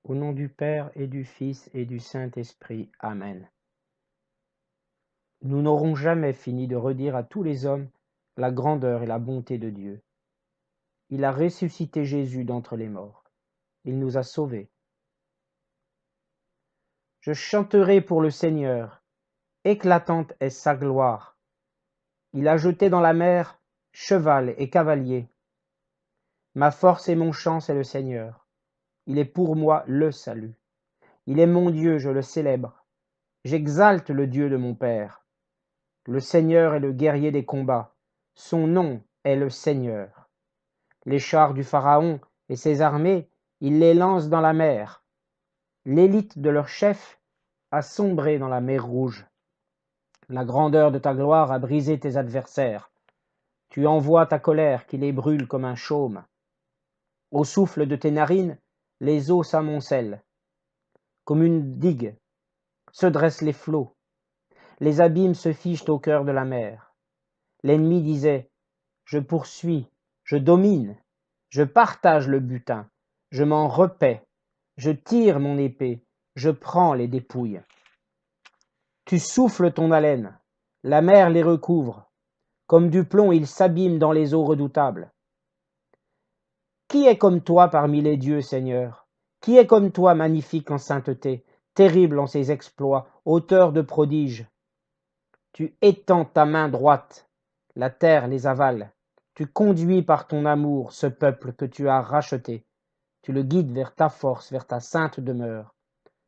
Au nom du Père et du Fils et du Saint-Esprit. Amen. Nous n'aurons jamais fini de redire à tous les hommes la grandeur et la bonté de Dieu. Il a ressuscité Jésus d'entre les morts. Il nous a sauvés. Je chanterai pour le Seigneur. Éclatante est sa gloire. Il a jeté dans la mer cheval et cavalier. Ma force et mon chant, c'est le Seigneur. Il est pour moi le salut. Il est mon Dieu, je le célèbre. J'exalte le Dieu de mon Père. Le Seigneur est le guerrier des combats. Son nom est le Seigneur. Les chars du Pharaon et ses armées, il les lance dans la mer. L'élite de leur chef a sombré dans la mer Rouge. La grandeur de ta gloire a brisé tes adversaires. Tu envoies ta colère qui les brûle comme un chaume. Au souffle de tes narines, les eaux s'amoncellent. Comme une digue, se dressent les flots. Les abîmes se figent au cœur de la mer. L'ennemi disait: je poursuis, je domine, je partage le butin, je m'en repais, je tire mon épée, je prends les dépouilles. Tu souffles ton haleine, la mer les recouvre. Comme du plomb, ils s'abîment dans les eaux redoutables. Qui est comme toi parmi les dieux, Seigneur? Qui est comme toi, magnifique en sainteté, terrible en ses exploits, auteur de prodiges? Tu étends ta main droite, la terre les avale. Tu conduis par ton amour ce peuple que tu as racheté. Tu le guides vers ta force, vers ta sainte demeure.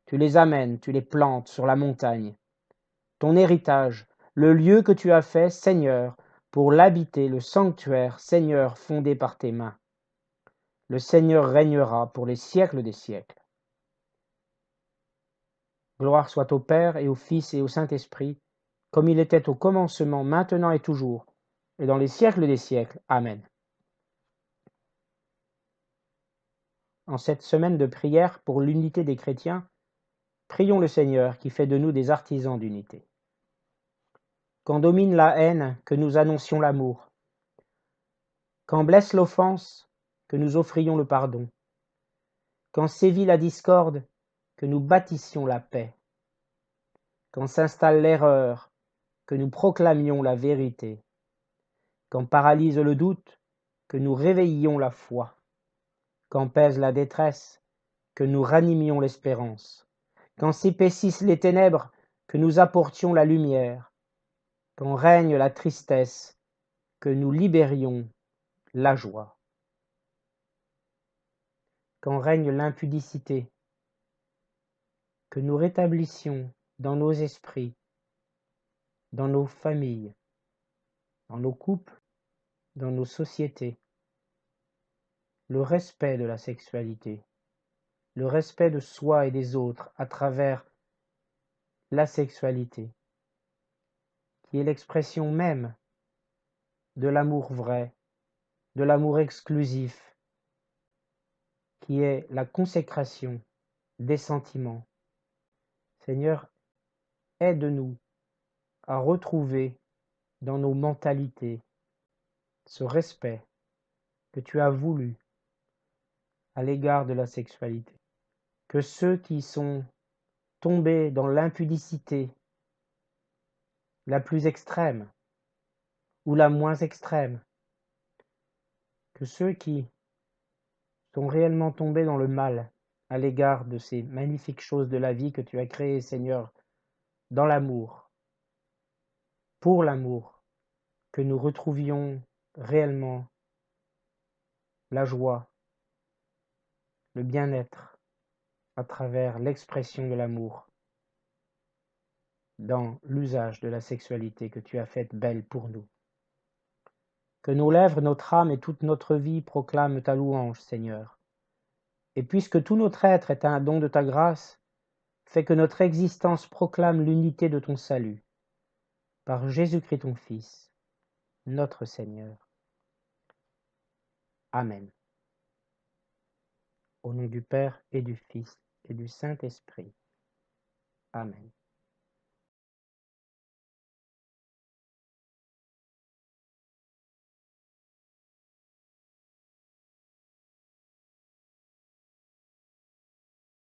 Tu les amènes, tu les plantes sur la montagne. Ton héritage, le lieu que tu as fait, Seigneur, pour l'habiter, le sanctuaire, Seigneur, fondé par tes mains. Le Seigneur régnera pour les siècles des siècles. Gloire soit au Père et au Fils et au Saint-Esprit, comme il était au commencement, maintenant et toujours, et dans les siècles des siècles. Amen. En cette semaine de prière pour l'unité des chrétiens, prions le Seigneur qui fait de nous des artisans d'unité. Quand domine la haine, que nous annoncions l'amour. Quand blesse l'offense, que nous offrions le pardon. Quand sévit la discorde, que nous bâtissions la paix. Quand s'installe l'erreur, que nous proclamions la vérité. Quand paralyse le doute, que nous réveillions la foi. Quand pèse la détresse, que nous ranimions l'espérance. Quand s'épaississent les ténèbres, que nous apportions la lumière. Quand règne la tristesse, que nous libérions la joie. Quand règne l'impudicité, que nous rétablissions dans nos esprits, dans nos familles, dans nos couples, dans nos sociétés, le respect de la sexualité, le respect de soi et des autres à travers la sexualité, qui est l'expression même de l'amour vrai, de l'amour exclusif, qui est la consécration des sentiments. Seigneur, aide-nous à retrouver dans nos mentalités ce respect que tu as voulu à l'égard de la sexualité. Que ceux qui sont tombés dans l'impudicité la plus extrême ou la moins extrême, que ceux qui sont réellement tombés dans le mal à l'égard de ces magnifiques choses de la vie que tu as créées, Seigneur, dans l'amour, pour l'amour, que nous retrouvions réellement la joie, le bien-être à travers l'expression de l'amour dans l'usage de la sexualité que tu as faite belle pour nous. Que nos lèvres, notre âme et toute notre vie proclament ta louange, Seigneur. Et puisque tout notre être est un don de ta grâce, fais que notre existence proclame l'unité de ton salut. Par Jésus-Christ ton Fils, notre Seigneur. Amen. Au nom du Père et du Fils et du Saint-Esprit. Amen.